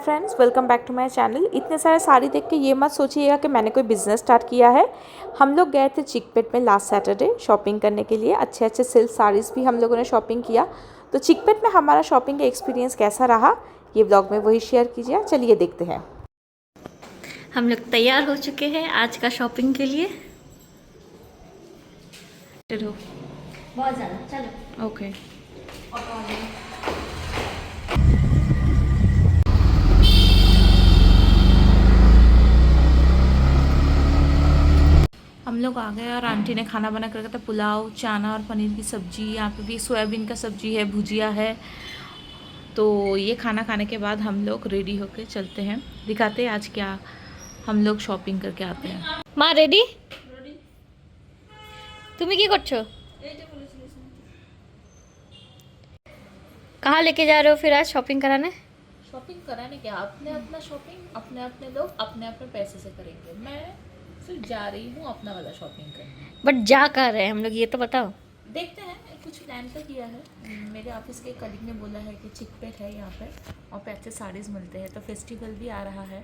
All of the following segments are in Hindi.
Friends, welcome back to my channel. इतने सारे साड़ी देख के ये मत सोचिएगा कि मैंने कोई बिज़नेस स्टार्ट किया है। हम लोग गए थे चिकपेट में लास्ट सैटरडे शॉपिंग करने के लिए। अच्छे अच्छे सिल्क साड़ीज़ भी हम लोगों ने शॉपिंग किया। तो चिकपेट में हमारा शॉपिंग का एक्सपीरियंस कैसा रहा, ये ब्लॉग में वही शेयर कीजिए। चलिए देखते हैं। हम लोग तैयार हो चुके हैं आज का शॉपिंग के लिए। चलो बहुत ज़्यादा, चलो ओके। हम लोग आ गए और आंटी ने खाना बना कर रखा था, पुलाव, चना और पनीर की सब्जी। यहाँ पे भी सोयाबीन का सब्जी है, भुजिया है। तो ये खाना खाने के बाद हम लोग रेडी होके चलते हैं, दिखाते हैं आज क्या हम लोग शॉपिंग करके आते हैं। माँ रेडी? তুমি কি করছো? कहाँ लेके जा रहे हो फिर आज शॉपिंग कराने? शॉपिंग कराने क्या, अपने अपना शॉपिंग अपने अपने लोग अपने अपने पैसे से करेंगे। मैं सिर्फ जा रही हूँ अपना वाला शॉपिंग करने। बट जा कहाँ रहे हैं हम लोग, ये तो बताओ। देखते हैं, कुछ प्लान तो किया है। मेरे ऑफिस के कलीग ने बोला है कि चिकपेट है यहाँ पे और पे अच्छे साड़ीज़ मिलते हैं। तो फेस्टिवल भी आ रहा है,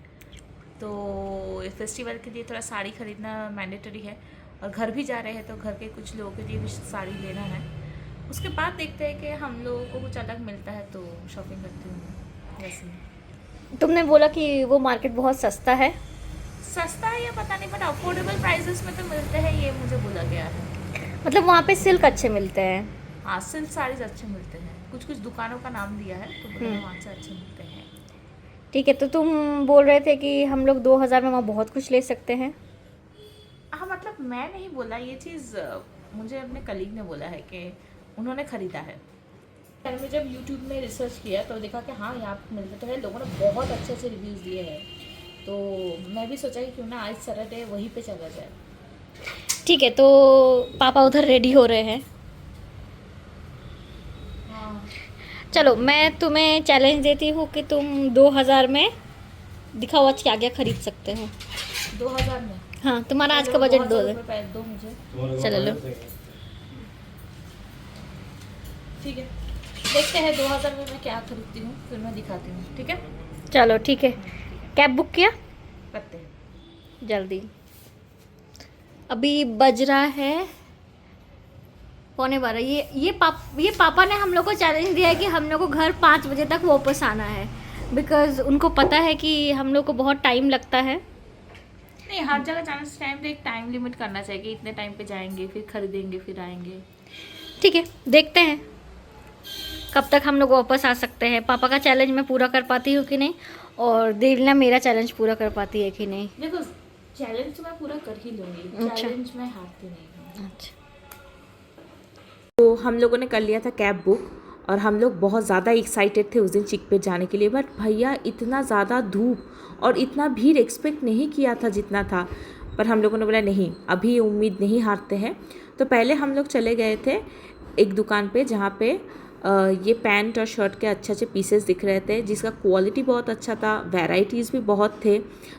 तो इस फेस्टिवल के लिए थोड़ा साड़ी खरीदना मैंडेटरी है। और घर भी जा रहे हैं तो घर के कुछ लोगों के लिए भी साड़ी लेना है। उसके बाद देखते हैं कि हम लोगों को कुछ अलग मिलता है तो शॉपिंग करती हूँ। वैसे तुमने बोला कि वो मार्केट बहुत सस्ता है। सस्ता है या पता नहीं, बट अफोर्डेबल प्राइसेस में तो मिलते हैं, ये मुझे बोला गया है। मतलब वहाँ पे सिल्क अच्छे मिलते हैं। हाँ, सिल्क साड़ीज़ अच्छे मिलते हैं। कुछ कुछ दुकानों का नाम दिया है तो बोला वहाँ से अच्छे मिलते हैं। ठीक है, तो तुम बोल रहे थे कि हम लोग 2000 में वहाँ बहुत कुछ ले सकते हैं। हाँ, मतलब मैं नहीं बोला ये चीज़, मुझे अपने कलीग ने बोला है कि उन्होंने ख़रीदा है। मैंने जब यूट्यूब में रिसर्च किया तो देखा कि हाँ यहाँ पर मिलते तो है, लोगों ने बहुत अच्छे अच्छे रिव्यूज़ दिए हैं। तो मैं भी सोचा कि क्यों ना आज सैटरडे वहीं पे चला जाए। ठीक है, तो पापा उधर रेडी हो रहे हैं। हाँ, चलो मैं तुम्हें चैलेंज देती हूँ कि तुम 2000 में दिखाओ आज क्या क्या खरीद सकते हो। 2000 में? हाँ, तुम्हारा आज का बजट 2000 दो मुझे। चलो लो। ठीक है, देखते हैं 2000 में मैं क्या खरीदती हूँ, फिर मैं दिखाती हूँ। ठीक है, चलो ठीक है। कैब बुक किया? करते हैं जल्दी। अभी बज रहा है 11:15। ये पापा ने हम लोग को चैलेंज दिया है कि हम लोग को घर 5 बजे तक वापस आना है, बिकॉज़ उनको पता है कि हम लोग को बहुत टाइम लगता है। नहीं, हर जगह जाने से टाइम, एक टाइम लिमिट करना चाहिए कि इतने टाइम पे जाएंगे, फिर खरीदेंगे, फिर आएंगे। ठीक है, देखते हैं कब तक हम लोग वापस आ सकते हैं। पापा का चैलेंज मैं पूरा कर पाती हूँ कि नहीं, और देवलीना मेरा चैलेंज पूरा कर पाती है कि नहीं। देखो, चैलेंज तो मैं पूरा कर ही लूँगी। अच्छा। चैलेंज में हारती नहीं हूँ। अच्छा, तो हम लोगों ने कर लिया था कैब बुक और हम लोग बहुत ज़्यादा एक्साइटेड थे उस दिन चिकपेट जाने के लिए। बट भैया इतना ज़्यादा धूप और इतना भीड़ एक्सपेक्ट नहीं किया था जितना था। पर हम लोगों ने बोला नहीं, अभी उम्मीद नहीं हारते हैं। तो पहले हम लोग चले गए थे एक दुकान पे जहाँ पे ये पैंट और शर्ट के अच्छे अच्छे पीसेस दिख रहे थे, जिसका क्वालिटी बहुत अच्छा था, वैराइटीज़ भी बहुत थे।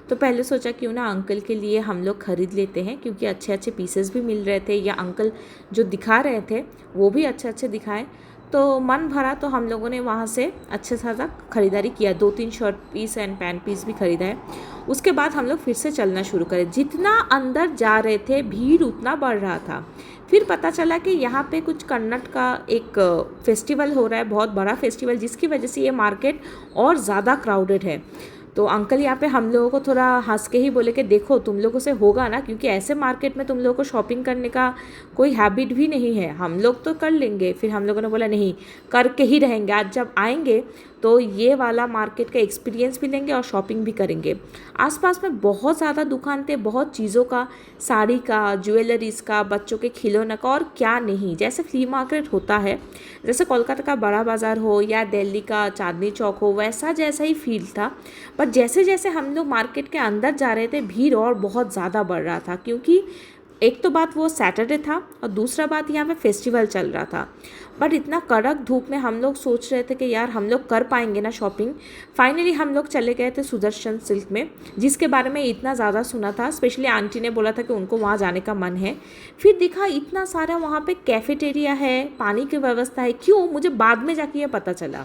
तो पहले सोचा क्यों ना अंकल के लिए हम लोग ख़रीद लेते हैं, क्योंकि अच्छे अच्छे पीसेस भी मिल रहे थे, या अंकल जो दिखा रहे थे वो भी अच्छे अच्छे दिखाए। तो मन भरा तो हम लोगों ने वहाँ से अच्छे सा ख़रीदारी किया। 2-3 shirt piece and pant piece भी ख़रीदा है। उसके बाद हम लोग फिर से चलना शुरू करें। जितना अंदर जा रहे थे भीड़ उतना बढ़ रहा था। फिर पता चला कि यहाँ पे कुछ कन्नड़ का एक फेस्टिवल हो रहा है, बहुत बड़ा फेस्टिवल, जिसकी वजह से ये मार्केट और ज़्यादा क्राउडेड है। तो अंकल यहाँ पे हम लोगों को थोड़ा हंस के ही बोले कि देखो तुम लोगों से होगा ना, क्योंकि ऐसे मार्केट में तुम लोगों को शॉपिंग करने का कोई हैबिट भी नहीं है, हम लोग तो कर लेंगे। फिर हम लोगों ने बोला नहीं, करके ही रहेंगे। आज जब आएंगे तो ये वाला मार्केट का एक्सपीरियंस भी लेंगे और शॉपिंग भी करेंगे। आसपास में बहुत ज़्यादा दुकान थे, बहुत चीज़ों का, साड़ी का, ज्वेलरीज़ का, बच्चों के खिलौने का, और क्या नहीं। जैसे फ्ली मार्केट होता है, जैसे कोलकाता का बड़ा बाज़ार हो या दिल्ली का चांदनी चौक हो, वैसा जैसा ही फील था। पर जैसे जैसे हम लोग मार्केट के अंदर जा रहे थे भीड़ और बहुत ज़्यादा बढ़ रहा था, क्योंकि एक तो बात वो सैटरडे था और दूसरा बात यहाँ पे फेस्टिवल चल रहा था। बट इतना कड़क धूप में हम लोग सोच रहे थे कि यार हम लोग कर पाएंगे ना शॉपिंग। फाइनली हम लोग चले गए थे सुदर्शन सिल्क में, जिसके बारे में इतना ज़्यादा सुना था, स्पेशली आंटी ने बोला था कि उनको वहाँ जाने का मन है। फिर दिखा इतना सारा वहाँ पे कैफेटेरिया है, पानी की व्यवस्था है। क्यों, मुझे बाद में जाके ये पता चला।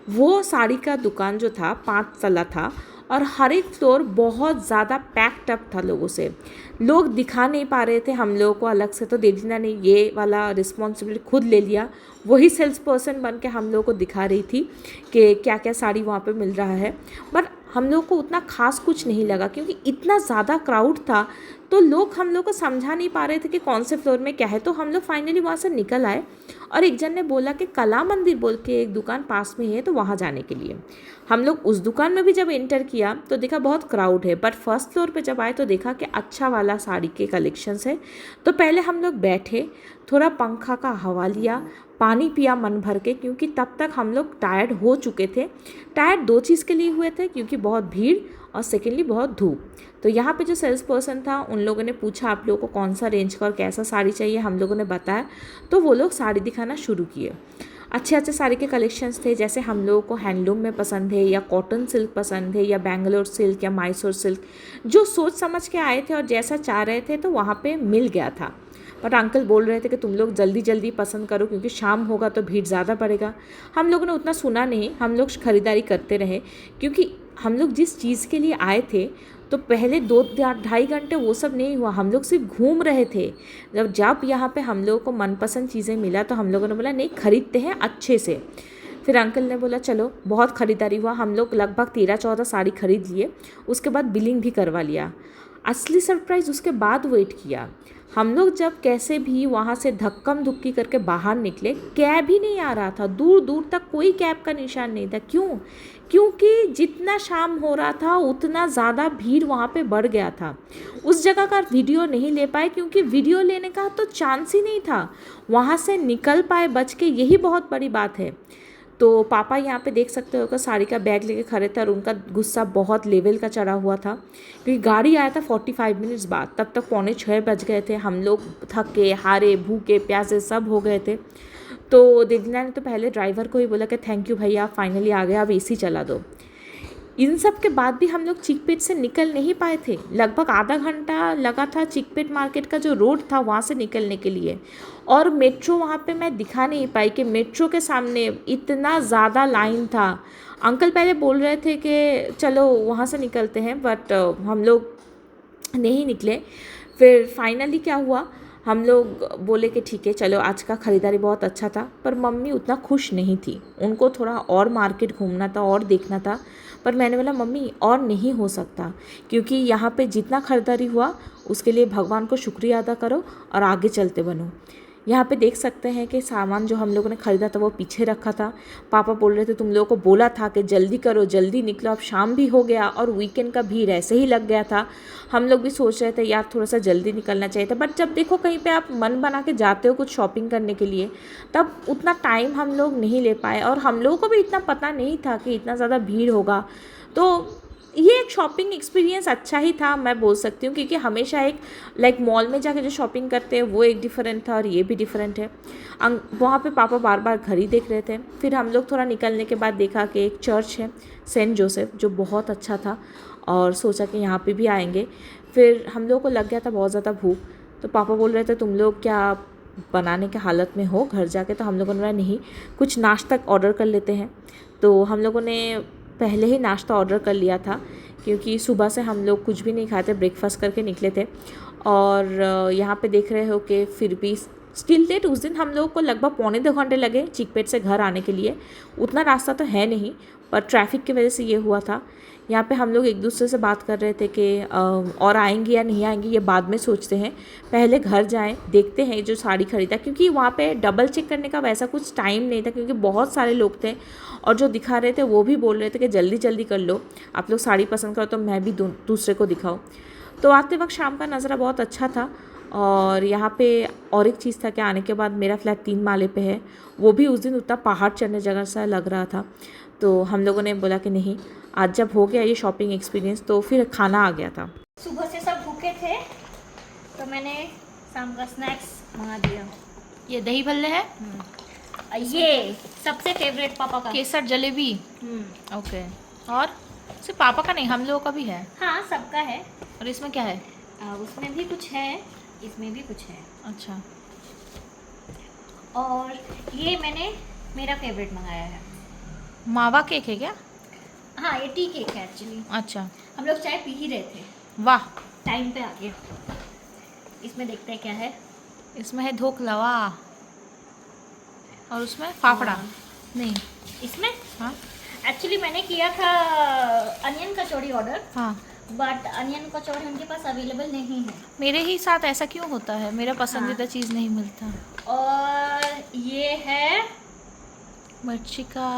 वो साड़ी का दुकान जो था 5 तला था और हर एक फ्लोर बहुत ज़्यादा पैक्ड अप था लोगों से। लोग दिखा नहीं पा रहे थे हम लोगों को अलग से, तो देवीना ने ये वाला रिस्पॉन्सिबिलिटी खुद ले लिया। वही सेल्स पर्सन बन के हम लोगों को दिखा रही थी कि क्या क्या साड़ी वहाँ पे मिल रहा है। बट हम लोग को उतना खास कुछ नहीं लगा क्योंकि इतना ज़्यादा क्राउड था, तो लोग हम लोग को समझा नहीं पा रहे थे कि कौन से फ्लोर में क्या है। तो हम लोग फाइनली वहाँ से निकल आए और एक जन ने बोला कि कला मंदिर बोल के एक दुकान पास में है, तो वहाँ जाने के लिए हम लोग उस दुकान में भी जब एंटर किया तो देखा बहुत क्राउड है। बट फर्स्ट फ्लोर पे जब आए तो देखा कि अच्छा वाला साड़ी के कलेक्शंस है। तो पहले हम लोग बैठे, थोड़ा पंखा का हवा लिया, पानी पिया मन भर के, क्योंकि तब तक हम लोग टायर्ड हो चुके थे। टायर्ड 2 चीज़ के लिए हुए थे, क्योंकि बहुत भीड़ और सेकेंडली बहुत धूप। तो यहाँ पे जो सेल्स पर्सन था उन लोगों ने पूछा आप लोगों को कौन सा रेंज का और कैसा साड़ी चाहिए, हम लोगों ने बताया तो वो लोग साड़ी दिखाना शुरू किए। अच्छे अच्छे साड़ी के कलेक्शंस थे, जैसे हम लोगों को हैंडलूम में पसंद है या कॉटन सिल्क पसंद है या बेंगलोर सिल्क या मैसूर सिल्क, जो सोच समझ के आए थे और जैसा चाह रहे थे तो वहाँ पे मिल गया था। बट अंकल बोल रहे थे कि तुम लोग जल्दी जल्दी पसंद करो क्योंकि शाम होगा तो भीड़ ज़्यादा पड़ेगा। हम लोगों ने उतना सुना नहीं, हम लोग खरीदारी करते रहे क्योंकि हम लोग जिस चीज़ के लिए आए थे तो पहले 2-2.5 घंटे वो सब नहीं हुआ, हम लोग सिर्फ घूम रहे थे। जब यहाँ पे हम लोगों को मनपसंद चीज़ें मिला तो हम लोगों ने बोला नहीं खरीदते हैं अच्छे से। फिर अंकल ने बोला चलो, बहुत ख़रीदारी हुआ, हम लोग लगभग 13-14 साड़ी खरीद लिए। उसके बाद बिलिंग भी करवा लिया। असली सरप्राइज़ उसके बाद वेट किया। हम लोग जब कैसे भी वहाँ से धक्कम धुक्की करके बाहर निकले, कैब ही नहीं आ रहा था, दूर दूर तक कोई कैब का निशान नहीं था। क्यों? क्योंकि जितना शाम हो रहा था उतना ज़्यादा भीड़ वहाँ पे बढ़ गया था। उस जगह का वीडियो नहीं ले पाए क्योंकि वीडियो लेने का तो चांस ही नहीं था। वहाँ से निकल पाए बच के, यही बहुत बड़ी बात है। तो पापा यहाँ पे देख सकते हो कि साड़ी का बैग लेके खड़े थे और उनका गुस्सा बहुत लेवल का चढ़ा हुआ था क्योंकि गाड़ी आया था 45 मिनट्स बाद। तब तक 5:45 बज गए थे। हम लोग थके हारे भूखे प्यासे सब हो गए थे। तो देवीना ने तो पहले ड्राइवर को ही बोला कि थैंक यू भैया, फाइनली आ गया, अब एसी चला दो। इन सब के बाद भी हम लोग चिकपेट से निकल नहीं पाए थे। लगभग आधा घंटा लगा था चिकपेट मार्केट का जो रोड था वहाँ से निकलने के लिए। और मेट्रो वहाँ पे मैं दिखा नहीं पाई कि मेट्रो के सामने इतना ज़्यादा लाइन था। अंकल पहले बोल रहे थे कि चलो वहाँ से निकलते हैं, बट हम लोग नहीं निकले। फिर फाइनली क्या हुआ, हम लोग बोले कि ठीक है चलो, आज का ख़रीदारी बहुत अच्छा था। पर मम्मी उतना खुश नहीं थी, उनको थोड़ा और मार्केट घूमना था और देखना था। पर मैंने बोला मम्मी और नहीं हो सकता, क्योंकि यहाँ पे जितना ख़रीदारी हुआ उसके लिए भगवान को शुक्रिया अदा करो और आगे चलते बनो। यहाँ पे देख सकते हैं कि सामान जो हम लोगों ने ख़रीदा था वो पीछे रखा था। पापा बोल रहे थे तुम लोगों को बोला था कि जल्दी करो जल्दी निकलो, अब शाम भी हो गया और वीकेंड का भीड़ ऐसे ही लग गया था। हम लोग भी सोच रहे थे यार थोड़ा सा जल्दी निकलना चाहिए था। बट जब देखो कहीं पे आप मन बना के जाते हो कुछ शॉपिंग करने के लिए, तब उतना टाइम हम लोग नहीं ले पाए और हम लोगों को भी इतना पता नहीं था कि इतना ज़्यादा भीड़ होगा। तो ये एक शॉपिंग एक्सपीरियंस अच्छा ही था मैं बोल सकती हूँ, क्योंकि हमेशा एक मॉल में जाके जो शॉपिंग करते हैं वो एक डिफरेंट था और ये भी डिफरेंट है। वहाँ पे पापा बार बार घड़ी देख रहे थे। फिर हम लोग थोड़ा निकलने के बाद देखा कि एक चर्च है सेंट जोसेफ, जो बहुत अच्छा था और सोचा कि यहाँ पे भी आएंगे। फिर हम लोग को लग गया था बहुत ज़्यादा भूख, तो पापा बोल रहे थे तुम लोग क्या बनाने के हालत में हो घर जाके? तो हम लोगों ने बोला नहीं, कुछ नाश्ता ऑर्डर कर लेते हैं। तो हम लोगों ने पहले ही नाश्ता ऑर्डर कर लिया था क्योंकि सुबह से हम लोग कुछ भी नहीं खाते, ब्रेकफास्ट करके निकले थे। और यहाँ पे देख रहे हो कि फिर भी स्टिल डेट उस दिन हम लोग को लगभग 1.25 घंटे लगे चिकपेट से घर आने के लिए। उतना रास्ता तो है नहीं, पर ट्रैफिक की वजह से ये हुआ था। यहाँ पे हम लोग एक दूसरे से बात कर रहे थे कि और आएंगे या नहीं आएंगे ये बाद में सोचते हैं, पहले घर जाएं देखते हैं जो साड़ी खरीदा। क्योंकि वहाँ पे डबल चेक करने का वैसा कुछ टाइम नहीं था क्योंकि बहुत सारे लोग थे और जो दिखा रहे थे वो भी बोल रहे थे कि जल्दी जल्दी कर लो, आप लोग साड़ी पसंद करो तो मैं भी दूसरे को दिखाऊँ। तो आते वक्त शाम का नज़ारा बहुत अच्छा था। और यहाँ पे और एक चीज़ था कि आने के बाद मेरा फ्लैट 3 माले पे है, वो भी उस दिन उतना पहाड़ चढ़ने जगह सा लग रहा था। तो हम लोगों ने बोला कि नहीं, आज जब हो गया ये शॉपिंग एक्सपीरियंस तो फिर खाना आ गया था। सुबह से सब भूखे थे तो मैंने शाम का स्नैक्स मंगा दिया। ये दही भल्ले है, ये सबसे फेवरेट पापा का। केसर जलेबी। ओके, और सिर्फ पापा का नहीं हम लोगों का भी है। हाँ सबका है। और इसमें क्या है? उसमें भी कुछ है, इसमें भी कुछ है। अच्छा, और ये मैंने मेरा फेवरेट मंगाया है। मावा केक है क्या? हाँ, ये टी केक है एक्चुअली। अच्छा, हम लोग चाय पी ही रहे थे, वाह। टाइम पे आ गया। इसमें देखते हैं क्या है। इसमें है ढोकलावा और उसमें फाफड़ा। हाँ। नहीं। इसमें हाँ एक्चुअली मैंने किया था अनियन कचौड़ी ऑर्डर, हाँ, बट अनियन कचौड़ी उनके पास अवेलेबल नहीं है। मेरे ही साथ ऐसा क्यों होता है? मेरा पसंदीदा हाँ। चीज़ नहीं मिलता। और ये है, मिर्ची का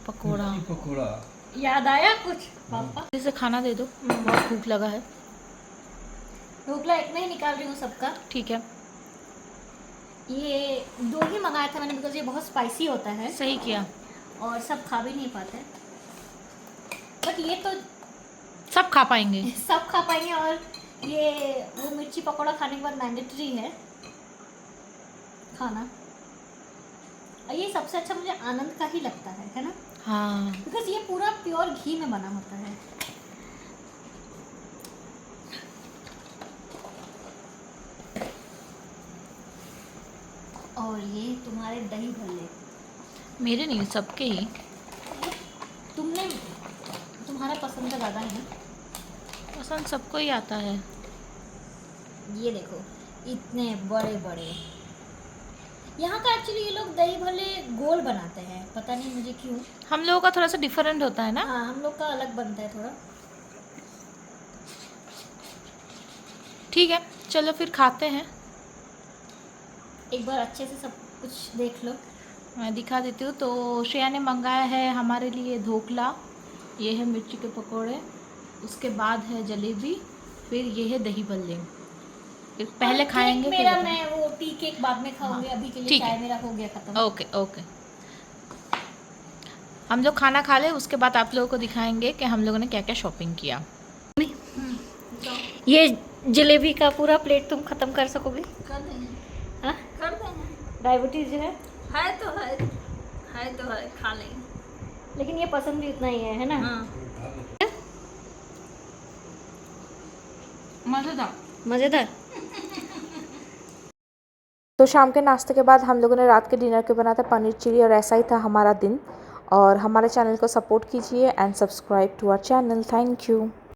पकोड़ा। याद आया कुछ पापा? इसे खाना दे दो, बहुत भूख लगा है। ढोकला एक में ही निकाल रही हूँ सबका। ठीक है, ये 2 ही मंगाया था मैंने, बिकॉज ये बहुत स्पाइसी होता है सही किया। और सब खा भी नहीं पाते, बट ये तो सब खा पाएंगे। सब खा पाएंगे। और ये वो मिर्ची पकौड़ा खाने के बाद मैंडेटरी है खाना। और ये सबसे अच्छा मुझे आनंद का ही लगता है ना, हाँ, बिकॉज ये पूरा प्योर घी में बना होता है। और ये तुम्हारे दही भल्ले, मेरे नहीं, सबके ही। तुम्हारा पसंद का ज़्यादा है ना। पसंद सबको ही आता है। ये देखो, इतने बड़े बड़े। यहाँ का एक्चुअली ये लोग दही भल्ले गोल बनाते हैं, पता नहीं मुझे क्यों। हम लोगों का थोड़ा सा डिफरेंट होता है ना। हाँ, हम लोग का अलग बनता है थोड़ा। ठीक है, चलो फिर खाते हैं। एक बार अच्छे से सब कुछ देख लो। मैं दिखा देती हूँ। तो श्रेया ने मंगाया है हमारे लिए ढोकला, ये है मिर्ची के पकोड़े, उसके बाद है जलेबी, फिर ये है दही भल्ले। फिर पहले और खाएंगे केक फिर मेरा, बताएंगे। मैं वो टी केक बाद में खाऊंगी। हाँ, अभी के लिए ठीक है। चाय मेरा हो गया खत्म। ओके ओके, हम लोग खाना खा ले, उसके बाद आप लोगों को दिखाएंगे कि हम लोगों ने क्या क्या शॉपिंग किया। ये जलेबी का पूरा प्लेट तुम खत्म कर सकोगे? कर देंगे, हाँ, कर देंगे। डायबिटीज जो है, तो है, खा लेंगे। लेकिन ये पसंद भी उतना ही है ना। हाँ, मज़ेदार। मज़ेदार। तो शाम के नाश्ते के बाद हम लोगों ने रात के डिनर के बनाया था पनीर चिली, और ऐसा ही था हमारा दिन। और हमारे चैनल को सपोर्ट कीजिए and subscribe to our channel. Thank you.